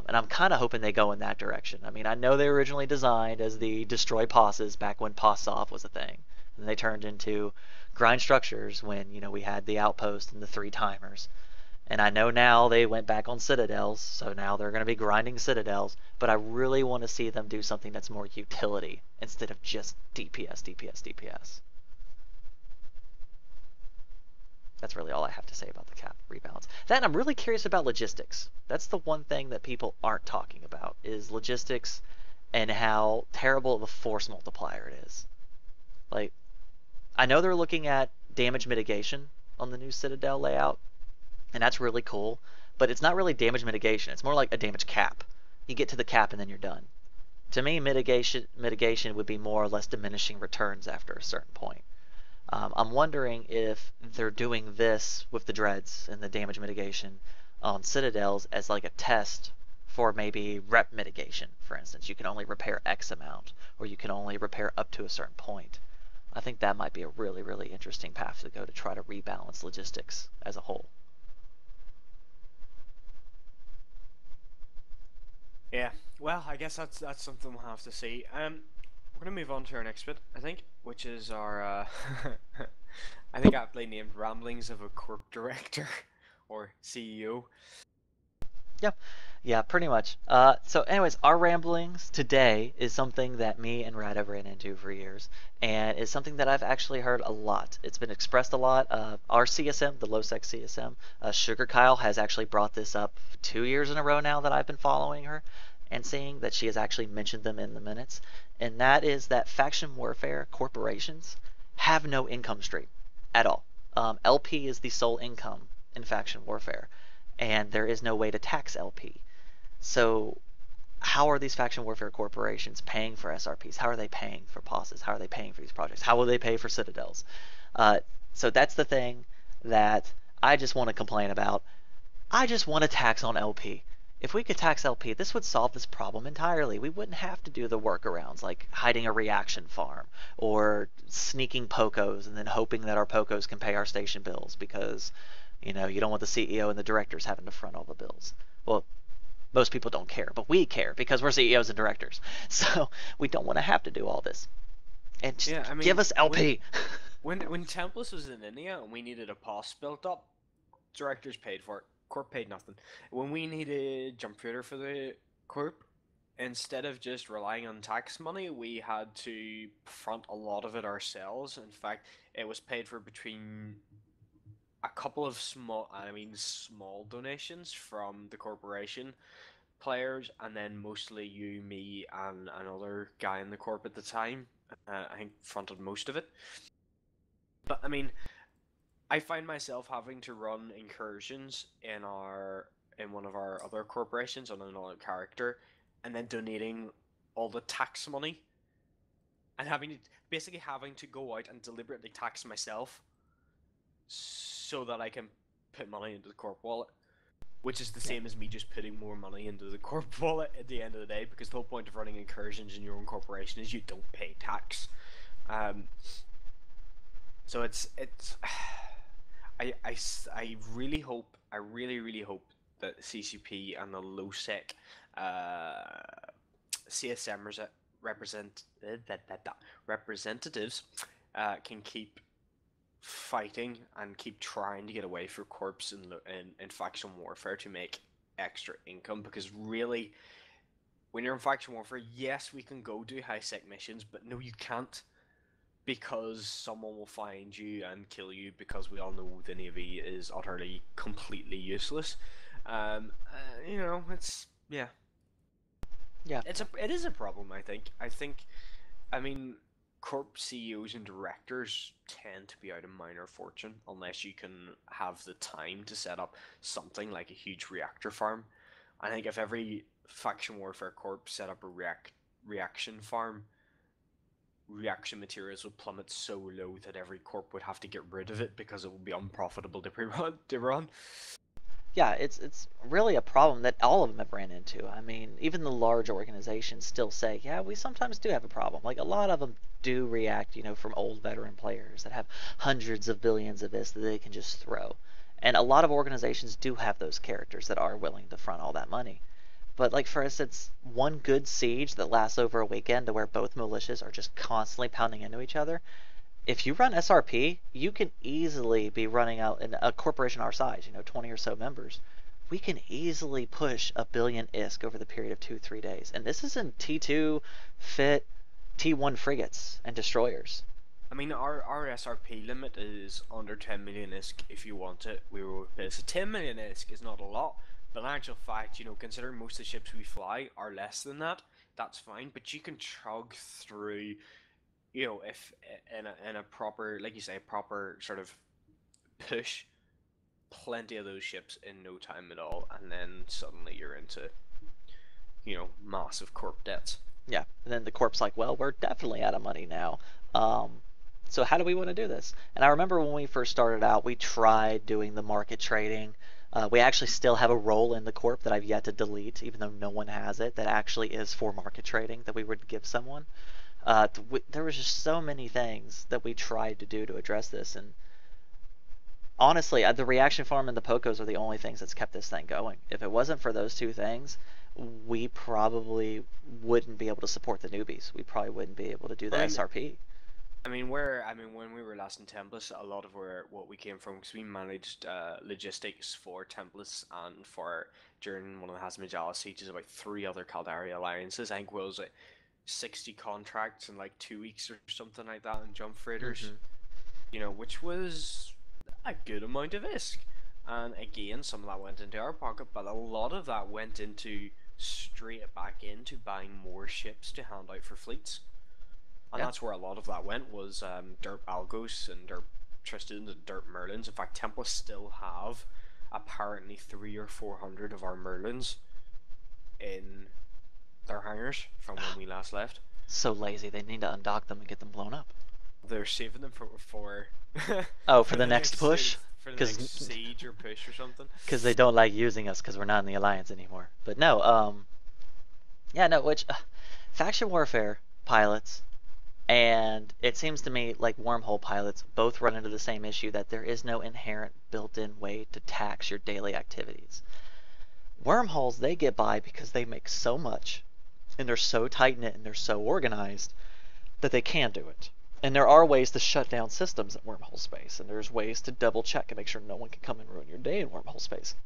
Speaker 1: And I'm kind of hoping they go in that direction. I mean, I know they were originally designed as the destroy posses back when poss off was a thing. And they turned into grind structures when, we had the outpost and the 3 timers. And I know now they went back on citadels, so now they're going to be grinding citadels. But I really want to see them do something that's more utility instead of just DPS, DPS, DPS. That's really all I have to say about the cap rebalance. Then I'm really curious about logistics. That's the one thing that people aren't talking about, is logistics and how terrible of a force multiplier it is. Like, I know they're looking at damage mitigation on the new Citadel layout, and that's really cool, but it's not really damage mitigation. It's more like a damage cap. You get to the cap and then you're done. To me, mitigation would be more or less diminishing returns after a certain point. I'm wondering if they're doing this with the dreads and the damage mitigation on citadels as like a test for maybe rep mitigation. For instance, you can only repair X amount, or you can only repair up to a certain point. I think that might be a really, really interesting path to go to try to rebalance logistics as a whole.
Speaker 2: Yeah, well, I guess that's something we'll have to see. We're gonna move on to our next bit, I think, which is our I think aptly named ramblings of a corp director or CEO.
Speaker 1: Yeah, yeah, pretty much. So, anyways, our ramblings today is something that me and Rad have ran into for years, and it's something that I've actually heard a lot. It's been expressed a lot. Our CSM, the low-sec CSM, Sugar Kyle, has actually brought this up 2 years in a row now that I've been following her and seeing that she has actually mentioned them in the minutes, and that is that faction warfare corporations have no income stream at all. LP is the sole income in faction warfare, and there is no way to tax LP. So how are these faction warfare corporations paying for SRPs? How are they paying for posses? How are they paying for these projects? How will they pay for citadels? Uh, so that's the thing that I just want to complain about. I just want to tax on LP. If we could tax LP, this would solve this problem entirely. We wouldn't have to do the workarounds like hiding a reaction farm or sneaking POCOs and then hoping that our POCOs can pay our station bills, because you don't want the CEO and the directors having to front all the bills. Well, most people don't care, but we care because we're CEOs and directors. So we don't want to have to do all this. And just
Speaker 2: Yeah, I
Speaker 1: give
Speaker 2: mean,
Speaker 1: us LP.
Speaker 2: when Templars was in India and we needed a pass built up, directors paid for it. Corp paid nothing. When we needed jump freighter for the corp, instead of just relying on tax money, we had to front a lot of it ourselves. In fact, it was paid for between a couple of small donations from the corporation players, and then mostly you, me, and another guy in the corp at the time. I think fronted most of it. But I mean, I find myself having to run incursions in one of our other corporations on another character, and then donating all the tax money, and basically having to go out and deliberately tax myself so that I can put money into the corp wallet. which is the
Speaker 1: Yeah.
Speaker 2: same as me just putting more money into the corp wallet at the end of the day, because the whole point of running incursions in your own corporation is you don't pay tax. Um, so it's I really hope, I really hope that CCP and the low sec CSM represent representatives can keep fighting and keep trying to get away from corps in faction warfare to make extra income, because really, when you're in faction warfare, yes, we can go do high sec missions, but no, you can't, because someone will find you and kill you, because we all know the Navy is utterly, completely useless. It's, yeah,
Speaker 1: Yeah.
Speaker 2: it is a problem. I mean, corp CEOs and directors tend to be out a minor fortune unless you can have the time to set up something like a huge reactor farm. I think if every faction warfare corp set up a reaction farm, reaction materials would plummet so low that every corp would have to get rid of it because it would be unprofitable to run.
Speaker 1: Yeah, it's really a problem that all of them have ran into. I mean, even the large organizations still say, yeah, we sometimes do have a problem. Like a lot of them do react, from old veteran players that have hundreds of billions of this that they can just throw. And a lot of organizations do have those characters that are willing to front all that money. But like for instance, one good siege that lasts over a weekend to where both militias are just constantly pounding into each other, if you run SRP, you can easily be running out in a corporation our size, 20 or so members. We can easily push a billion ISK over the period of 2-3 days. And this is in T2 fit T1 frigates and destroyers.
Speaker 2: I mean, our SRP limit is under 10 million ISK if you want it. We will pay. So 10 million ISK is not a lot, but in actual fact, considering most of the ships we fly are less than that, that's fine. But you can chug through, if in a proper, like you say, proper sort of push, plenty of those ships in no time at all, and then suddenly you're into, massive corp debts.
Speaker 1: Yeah, and then the corp's like, well, we're definitely out of money now. So how do we want to do this? And I remember when we first started out, we tried doing the market trading. We actually still have a role in the corp that I've yet to delete, even though no one has it, that actually is for market trading that we would give someone. There was just so many things that we tried to do to address this, and honestly, the reaction farm and the Pocos are the only things that's kept this thing going. If it wasn't for those two things, we probably wouldn't be able to support the newbies. We probably wouldn't be able to do the SRP.
Speaker 2: When we were last in Templars, a lot of what we came from, because we managed logistics for Templars and for, during one of the Hazmajala sieges, about 3 other Caldari alliances. I think was it 60 contracts in like 2 weeks or something like that in jump freighters, which was a good amount of ISK. And again, some of that went into our pocket, but a lot of that went into straight back into buying more ships to hand out for fleets. And
Speaker 1: Yeah.
Speaker 2: that's where a lot of that went, was Derp Algos and Derp Tristans and Derp Merlins. In fact, Templars still have apparently 300 or 400 of our Merlins in their hangars from when we last left.
Speaker 1: So lazy, they need to undock them and get them blown up.
Speaker 2: They're saving them for
Speaker 1: oh, for the next push?
Speaker 2: For the next siege or push or something.
Speaker 1: Because they don't like using us because we're not in the alliance anymore. But no, faction warfare pilots, and it seems to me like wormhole pilots both run into the same issue, that there is no inherent built-in way to tax your daily activities. Wormholes, they get by because they make so much, and they're so tight-knit and they're so organized that they can do it. And there are ways to shut down systems in wormhole space, and there's ways to double check and make sure no one can come and ruin your day in wormhole space.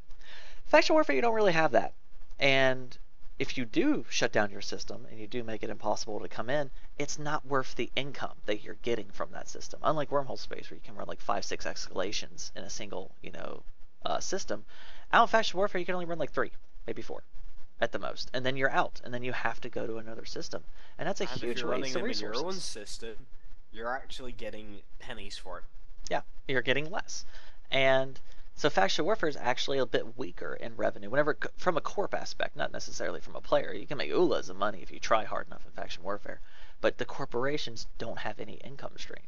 Speaker 1: Faction warfare, you don't really have that. And if you do shut down your system and you do make it impossible to come in, it's not worth the income that you're getting from that system. Unlike wormhole space, where you can run like 5-6 escalations in a single, system, out in faction warfare you can only run like 3, maybe 4 at the most, and then you're out, and then you have to go to another system, and that's a huge waste of resources.
Speaker 2: In your own system, you're actually getting pennies for it.
Speaker 1: Yeah, you're getting less. And so faction warfare is actually a bit weaker in revenue, whenever from a corp aspect, not necessarily from a player. You can make oolas of money if you try hard enough in faction warfare, but the corporations don't have any income stream.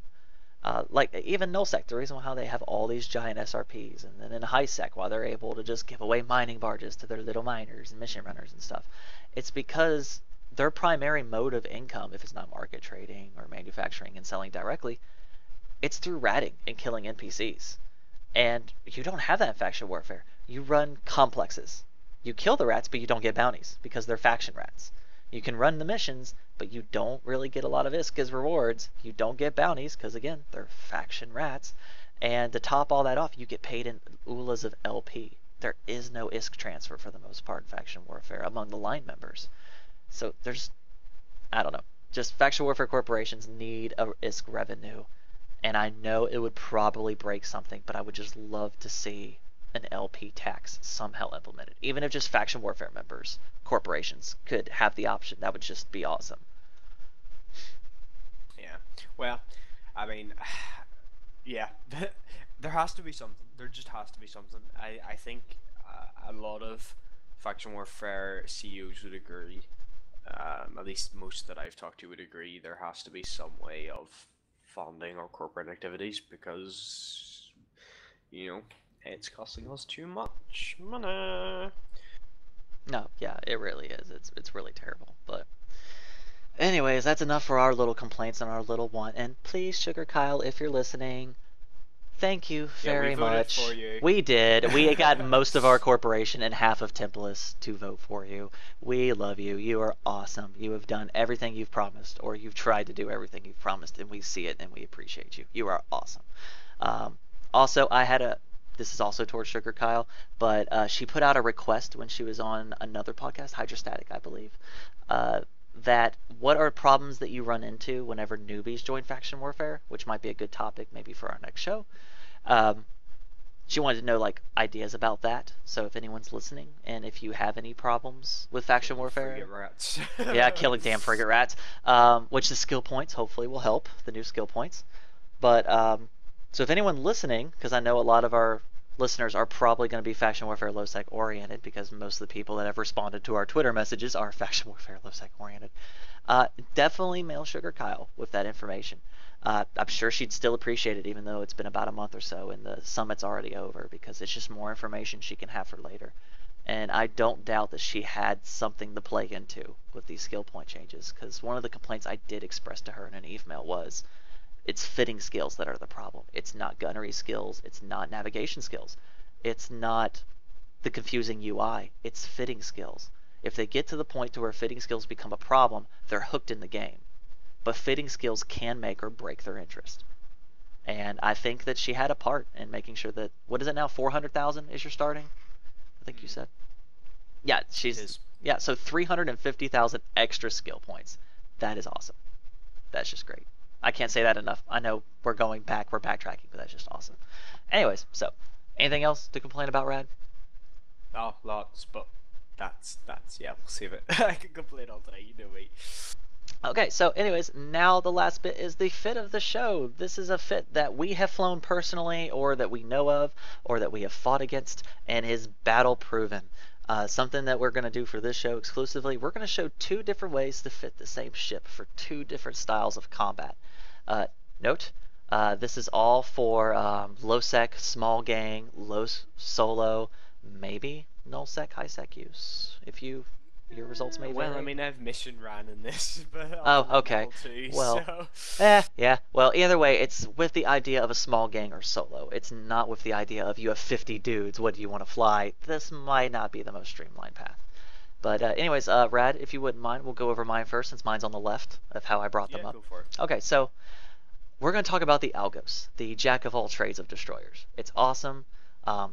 Speaker 1: Like even nullsec, the reason how they have all these giant SRPs, and then in highsec, why they're able to just give away mining barges to their little miners and mission runners and stuff, it's because their primary mode of income, if it's not market trading or manufacturing and selling directly, it's through ratting and killing NPCs. And you don't have that in faction warfare. You run complexes. You kill the rats, but you don't get bounties because they're faction rats. You can run the missions, but you don't really get a lot of ISK as rewards. You don't get bounties because, again, they're faction rats. And to top all that off, you get paid in ULAs of LP. There is no ISK transfer for the most part in faction warfare among the line members. So there's, I don't know, just faction warfare corporations need a ISK revenue. And I know it would probably break something, but I would just love to see an LP tax somehow implemented. Even if just faction warfare members, corporations, could have the option, that would just be awesome.
Speaker 2: Yeah. Well, I mean, yeah, there has to be something. There just has to be something. I think a lot of faction warfare CEOs would agree. At least most that I've talked to would agree. There has to be some way of funding our corporate activities because, it's costing us too much money.
Speaker 1: No, yeah, it really is. It's really terrible. But anyways, that's enough for our little complaints and our little want. And please, Sugar Kyle, if you're listening, thank you very much.
Speaker 2: For you.
Speaker 1: We did. We got most of our corporation and half of Templus to vote for you. We love you. You are awesome. You have done everything you've promised, or you've tried to do everything you've promised, and we see it and we appreciate you. You are awesome. Also, this is also towards Sugar Kyle, but she put out a request when she was on another podcast, Hydrostatic, I believe, that what are problems that you run into whenever newbies join faction warfare, which might be a good topic maybe for our next show. She wanted to know like ideas about that. So if anyone's listening, and if you have any problems with faction warfare,
Speaker 2: frigate rats.
Speaker 1: Yeah, killing damn frigate rats, which the skill points hopefully will help, the new skill points. But so if anyone listening, because I know a lot of our listeners are probably going to be faction warfare low-sec oriented, because most of the people that have responded to our Twitter messages are faction warfare low-sec oriented, definitely mail Sugar Kyle with that information. I'm sure she'd still appreciate it, even though it's been about a month or so and the summit's already over, because it's just more information she can have for later. And I don't doubt that she had something to play into with these skill point changes, because one of the complaints I did express to her in an email was it's fitting skills that are the problem. It's not gunnery skills. It's not navigation skills. It's not the confusing UI. It's fitting skills. If they get to the point to where fitting skills become a problem, they're hooked in the game. But fitting skills can make or break their interest. And I think that she had a part in making sure that, what is it now, 400,000 is your starting? I think you said. Yeah, yeah, so 350,000 extra skill points. That is awesome. That's just great. I can't say that enough. I know we're backtracking, but that's just awesome. Anyways, so anything else to complain about, Rad?
Speaker 2: Oh, lots, but that's yeah, we'll save it. I can complain all day, you know me.
Speaker 1: Okay, so anyways, now the last bit is the fit of the show. This is a fit that we have flown personally, or that we know of, or that we have fought against, and is battle proven. Something that we're going to do for this show exclusively, we're going to show 2 different ways to fit the same ship for 2 different styles of combat. Note, this is all for low sec, small gang, low solo, maybe null sec, high sec use. If your results may vary.
Speaker 2: Well, I mean, I've mission ran in this, but
Speaker 1: okay.
Speaker 2: Too,
Speaker 1: well,
Speaker 2: so.
Speaker 1: Yeah. Well, either way, it's with the idea of a small gang or solo. It's not with the idea of you have 50 dudes. What do you want to fly? This might not be the most streamlined path. But anyways, Rad, if you wouldn't mind, we'll go over mine first, since mine's on the left of how I brought them up.
Speaker 2: Go for it.
Speaker 1: Okay, so we're going to talk about the Algos, the jack of all trades of destroyers. It's awesome.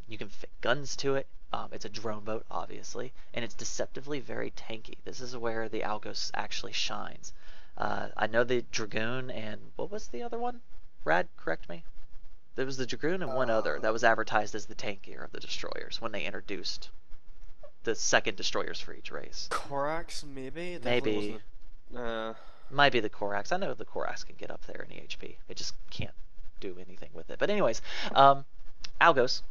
Speaker 1: You can fit guns to it. It's a drone boat, obviously, and it's deceptively very tanky. This is where the Algos actually shines. I know the Dragoon and what was the other one? Rad, correct me. There was the Dragoon and one other that was advertised as the tankier of the destroyers when they introduced the second destroyers for each race.
Speaker 2: Corax, maybe?
Speaker 1: Maybe. Might be the Corax. I know the Corax can get up there in EHP. It just can't do anything with it. But anyways, Algos.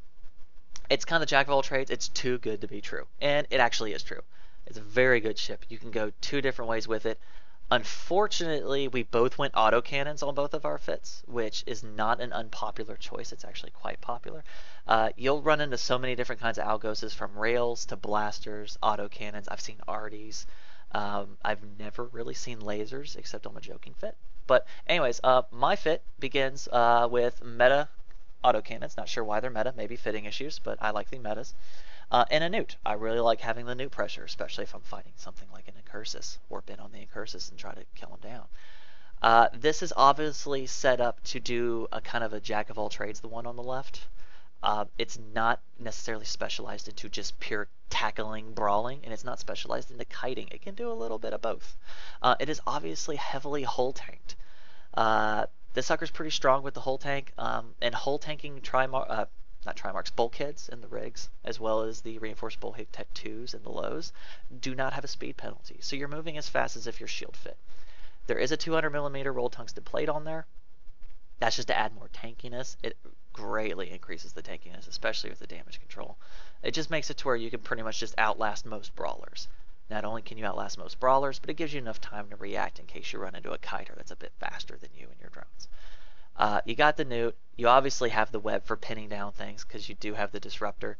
Speaker 1: It's kind of jack of all trades. It's too good to be true. And it actually is true. It's a very good ship. You can go 2 different ways with it. Unfortunately, we both went autocannons on both of our fits, which is not an unpopular choice. It's actually quite popular. You'll run into so many different kinds of algoses, from rails to blasters, autocannons. I've seen arties. I've never really seen lasers except on the joking fit. But anyways, my fit begins with meta autocannons. Not sure why they're meta, maybe fitting issues, but I like the metas. And a newt. I really like having the newt pressure, especially if I'm fighting something like an incursus. Warp in on the incursus and try to kill him down. This is obviously set up to do a kind of a jack of all trades, the one on the left. It's not necessarily specialized into just pure tackling, brawling, and it's not specialized into kiting. It can do a little bit of both. It is obviously heavily hull tanked. This sucker's pretty strong with the hull tank, and hull tanking not trimarks, bulkheads in the rigs, as well as the reinforced bulkhead Tech 2s and the lows, do not have a speed penalty. So you're moving as fast as if you're shield fit. There is a 200mm rolled tungsten plate on there. That's just to add more tankiness. It greatly increases the tankiness, especially with the damage control. It just makes it to where you can pretty much just outlast most brawlers. Not only can you outlast most brawlers, but it gives you enough time to react in case you run into a kiter that's a bit faster than you and your drones. You got the newt. You obviously have the web for pinning down things because you do have the disruptor.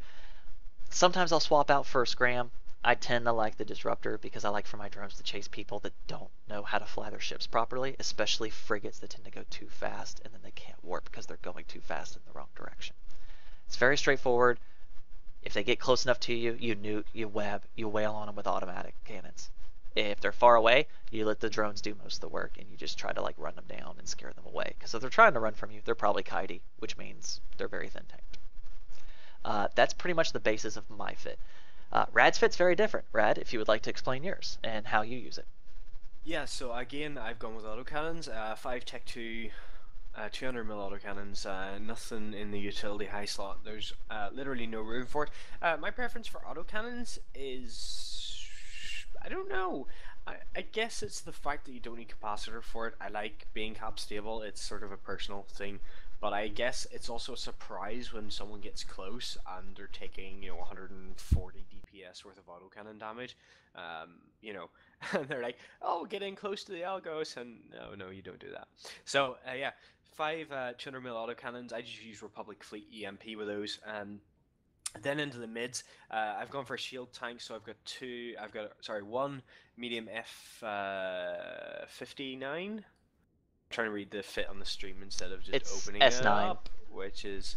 Speaker 1: Sometimes I'll swap out for a scram. I tend to like the disruptor because I like for my drones to chase people that don't know how to fly their ships properly, especially frigates that tend to go too fast and then they can't warp because they're going too fast in the wrong direction. It's very straightforward. If they get close enough to you, you newt, you web, you wail on them with automatic cannons. If they're far away, you let the drones do most of the work and you just try to like run them down and scare them away. Because if they're trying to run from you, they're probably kitey, which means they're very thin tanked. That's pretty much the basis of my fit. Rad's fit's very different. Rad, if you would like to explain yours and how you use it.
Speaker 2: Yeah, so again, I've gone with autocannons, 5 Tech 2, 200 mil autocannons, nothing in the utility high slot. There's literally no room for it. My preference for autocannons is, I don't know. I guess it's the fact that you don't need capacitor for it. I like being cap stable. It's sort of a personal thing. But I guess it's also a surprise when someone gets close and they're taking, 140 DPS worth of autocannon damage. And they're like, "Oh, get in close to the algos," and no, you don't do that. So yeah, 5 200 mil autocannons. I just use Republic Fleet EMP with those. Then into the mids, I've gone for a shield tank, so one medium F59. Trying to read the fit on the stream instead of just
Speaker 1: It's
Speaker 2: opening
Speaker 1: S9.
Speaker 2: it up, which is,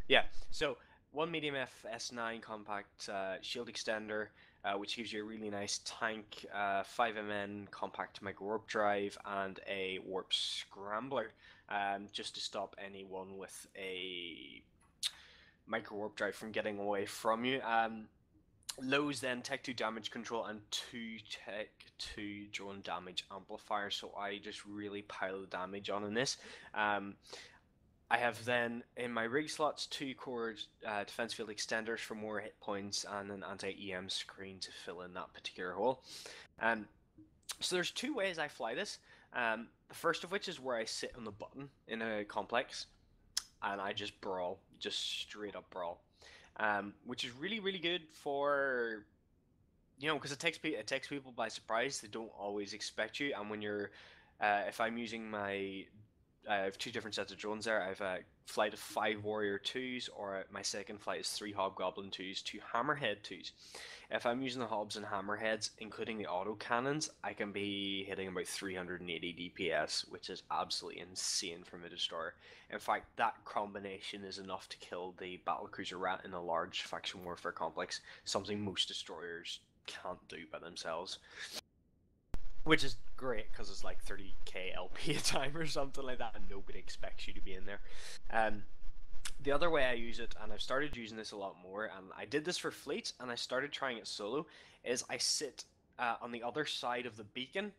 Speaker 2: yeah. So one medium FS9 compact shield extender, which gives you a really nice tank, 5MN compact micro warp drive, and a warp scrambler, just to stop anyone with a micro warp drive from getting away from you. Lows then Tech 2 damage control and 2 Tech 2 drone damage amplifier, so I just really pile the damage on in this. I have then in my rig slots 2 core defense field extenders for more hit points and an anti-EM screen to fill in that particular hole. So there's 2 ways I fly this. The first of which is where I sit on the button in a complex and I just brawl, just straight up brawl. Which is really, really good for, because it takes people by surprise. They don't always expect you, and when you're, if I'm using I have 2 different sets of drones there. I have a flight of 5 Warrior 2s, or my second flight is 3 Hobgoblin 2s, 2 Hammerhead 2s. If I'm using the Hobs and Hammerheads, including the auto cannons, I can be hitting about 380 DPS, which is absolutely insane from a destroyer. In fact, that combination is enough to kill the battlecruiser rat in a large faction warfare complex, something most destroyers can't do by themselves. Which is great because it's like 30k LP a time or something like that, and nobody expects you to be in there. The other way I use it, and I've started using this a lot more, and I did this for fleets, and I started trying it solo, is I sit on the other side of the beacon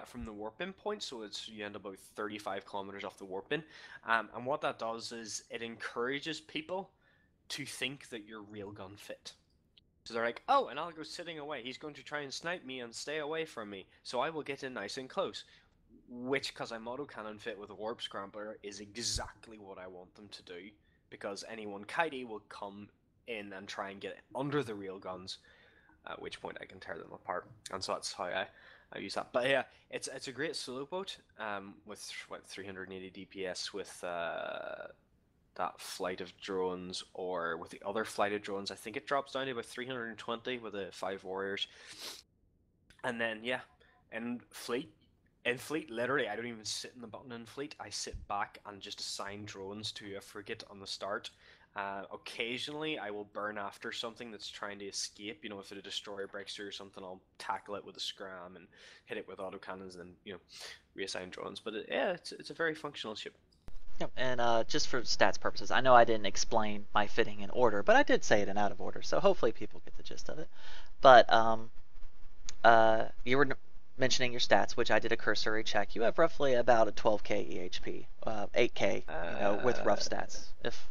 Speaker 2: from the warp-in point, so you end about 35 kilometers off the warp-in, and what that does is it encourages people to think that you're railgun fit. So they're like, "Oh, and Algo's sitting away. He's going to try and snipe me and stay away from me. So I will get in nice and close." Which, because I'm autocannon fit with a warp scrambler, is exactly what I want them to do. Because anyone kitey will come in and try and get under the railguns, at which point I can tear them apart. And so that's how I use that. But yeah, it's a great solo boat. With what 380 DPS with that flight of drones, or with the other flight of drones, I think it drops down to about 320 with the 5 warriors. And then yeah, in fleet, literally, I don't even sit in the button in fleet. I sit back and just assign drones to a frigate on the start. Occasionally, I will burn after something that's trying to escape. You know, if a destroyer breaks through or something, I'll tackle it with a scram and hit it with autocannons, and reassign drones. But yeah, it's a very functional ship.
Speaker 1: Yep. And just for stats purposes, I know I didn't explain my fitting in order, but I did say it in out of order, so hopefully people get the gist of it. But you were mentioning your stats, which I did a cursory check. You have roughly about a 12k EHP, 8k, with rough stats. If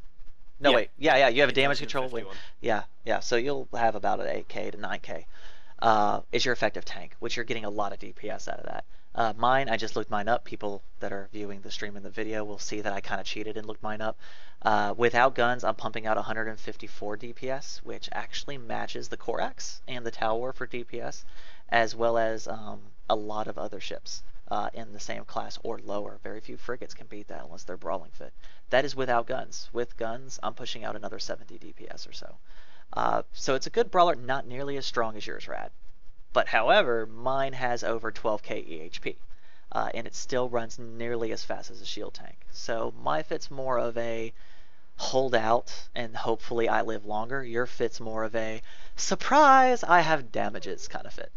Speaker 1: no,
Speaker 2: Yeah,
Speaker 1: wait, yeah, you have a damage control.
Speaker 2: 8,051.
Speaker 1: Yeah, so you'll have about an 8k to 9k. Is your effective tank, which you're getting a lot of DPS out of that. Mine, I just looked mine up. People that are viewing the stream and the video will see that I kind of cheated and looked mine up. Without guns, I'm pumping out 154 DPS, which actually matches the Corax and the Tower for DPS, as well as a lot of other ships in the same class or lower. Very few frigates can beat that unless they're brawling fit. That is without guns. With guns, I'm pushing out another 70 DPS or so. So it's a good brawler, not nearly as strong as yours, Rad. But however, mine has over 12k EHP, and it still runs nearly as fast as a shield tank. So my fit's more of a hold out and hopefully I live longer. Your fit's more of a surprise, I have damages kind of fit.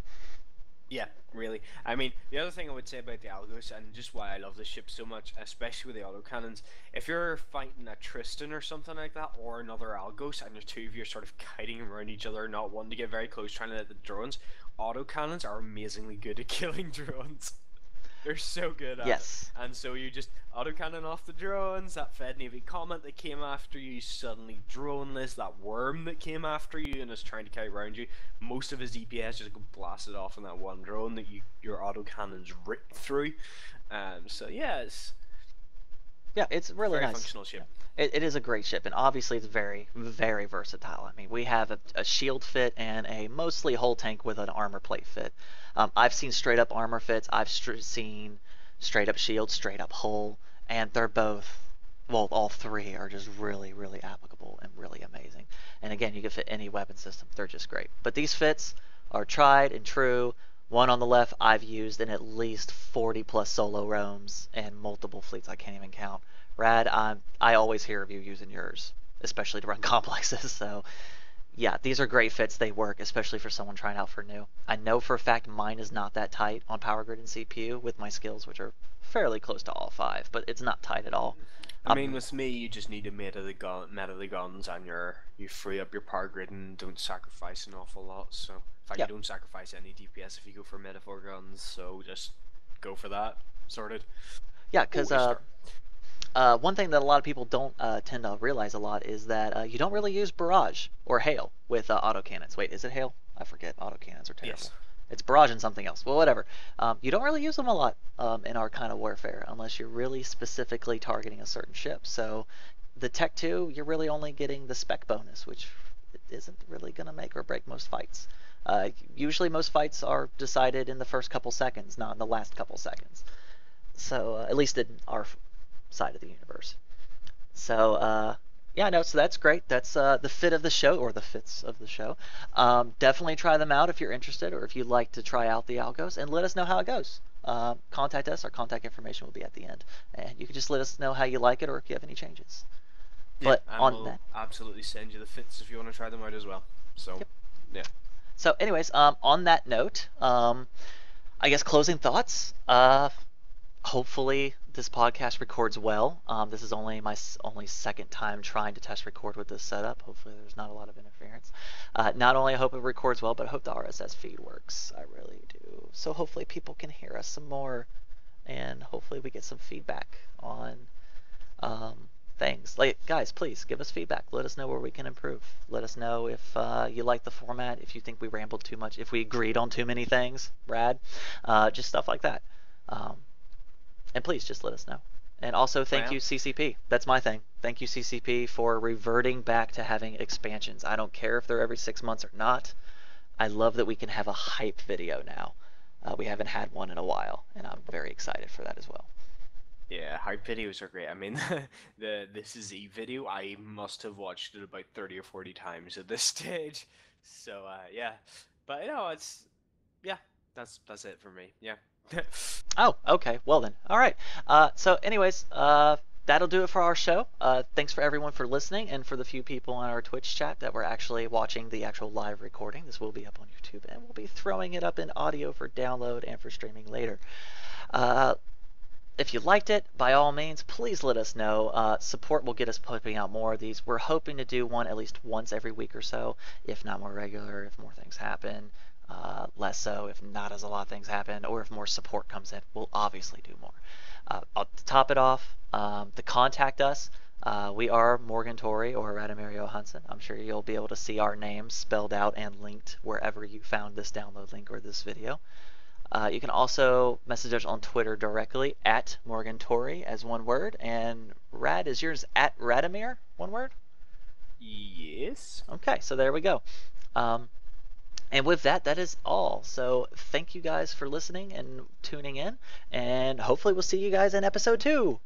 Speaker 2: Yeah, really. I mean, the other thing I would say about the Algos, and just why I love this ship so much, especially with the autocannons, if you're fighting a Tristan or something like that, or another Algos, and the two of you are sort of kiting around each other, not wanting to get very close, trying to hit the drones, autocannons are amazingly good at killing drones. They're so good at it.
Speaker 1: Yes.
Speaker 2: And so you just autocannon off the drones, that Fed Navy Comet that came after you, suddenly droneless, that worm that came after you and is trying to carry around you. Most of his DPS just go blasted off in that one drone that your autocannons rip through. So yeah,
Speaker 1: it's really
Speaker 2: very
Speaker 1: nice.
Speaker 2: functional ship.
Speaker 1: It is a great ship, and obviously it's very, very versatile. I mean, we have a shield fit and a mostly hull tank with an armor plate fit. I've seen straight up armor fits. I've seen straight up shield, straight up hull, and they're both, well, all three are just really, really applicable and really amazing. And again, you can fit any weapon system. They're just great. But these fits are tried and true. One on the left I've used in at least 40 plus solo roams and multiple fleets I can't even count. Rad, I always hear of you using yours, especially to run complexes. So yeah, these are great fits. They work, especially for someone trying out for new. I know for a fact mine is not that tight on power grid and CPU with my skills, which are fairly close to all 5, but it's not tight at all.
Speaker 2: I mean, with me, you just need to meta the guns, and you free up your power grid and don't sacrifice an awful lot. So, in fact,
Speaker 1: Yeah.
Speaker 2: you don't sacrifice any DPS if you go for metaphor guns. So just go for that. Sorted.
Speaker 1: Yeah, because
Speaker 2: Start.
Speaker 1: one thing that a lot of people don't tend to realize a lot is that you don't really use barrage or hail with autocannons. Wait, is it hail? I forget. Autocannons are terrible.
Speaker 2: Yes.
Speaker 1: It's barrage and something else. Well, whatever. You don't really use them a lot in our kind of warfare unless you're really specifically targeting a certain ship. So the Tech 2, you're really only getting the spec bonus, which isn't really going to make or break most fights. Usually most fights are decided in the first couple seconds, not in the last couple seconds. So at least in our side of the universe. So yeah, no, so that's great. That's the fit of the show, or the fits of the show. Definitely try them out if you're interested, or if you'd like to try out the algos, and let us know how it goes. Contact us. Our contact information will be at the end, and you can just let us know how you like it, or if you have any changes.
Speaker 2: Yeah,
Speaker 1: But
Speaker 2: and
Speaker 1: on
Speaker 2: we'll
Speaker 1: that,
Speaker 2: absolutely send you the fits if you want to try them out as well. So,
Speaker 1: Yep.
Speaker 2: yeah.
Speaker 1: so anyways, on that note, I guess closing thoughts. Hopefully this podcast records well. This is only my only second time trying to test record with this setup. Hopefully there's not a lot of interference. Not only I hope it records well, but I hope the RSS feed works. I really do. So hopefully people can hear us some more, and hopefully we get some feedback on things. Like, guys, please give us feedback. Let us know where we can improve. Let us know if you like the format, if you think we rambled too much, if we agreed on too many things, Brad, just stuff like that. And please just let us know. And also thank you CCP. That's my thing. Thank you CCP for reverting back to having expansions. I don't care if they're every 6 months or not. I love that we can have a hype video now. We haven't had one in a while, and I'm very excited for that as well.
Speaker 2: Yeah, hype videos are great. I mean, the This Is Eve video, I must have watched it about 30 or 40 times at this stage. So, yeah. But, yeah, that's it for me. Yeah.
Speaker 1: Oh, okay. Well then. All right. So, anyways, that'll do it for our show. Thanks for everyone for listening, and for the few people on our Twitch chat that were actually watching the actual live recording. This will be up on YouTube, and we'll be throwing it up in audio for download and for streaming later. Uh, if you liked it, by all means, please let us know. Support will get us putting out more of these. We're hoping to do one at least once every week or so, if not more regular, if more things happen. Less so if not as a lot of things happen, or if more support comes in, we'll obviously do more. I'll top it off. To contact us, we are Morgan Torry or Radamere Johanson. I'm sure you'll be able to see our names spelled out and linked wherever you found this download link or this video. You can also message us on Twitter directly at Morgan Torry as one word. And Rad, is yours at Radamere? One word?
Speaker 2: Yes.
Speaker 1: Okay, so there we go. And with that, that is all. So thank you guys for listening and tuning in. And hopefully we'll see you guys in episode 2.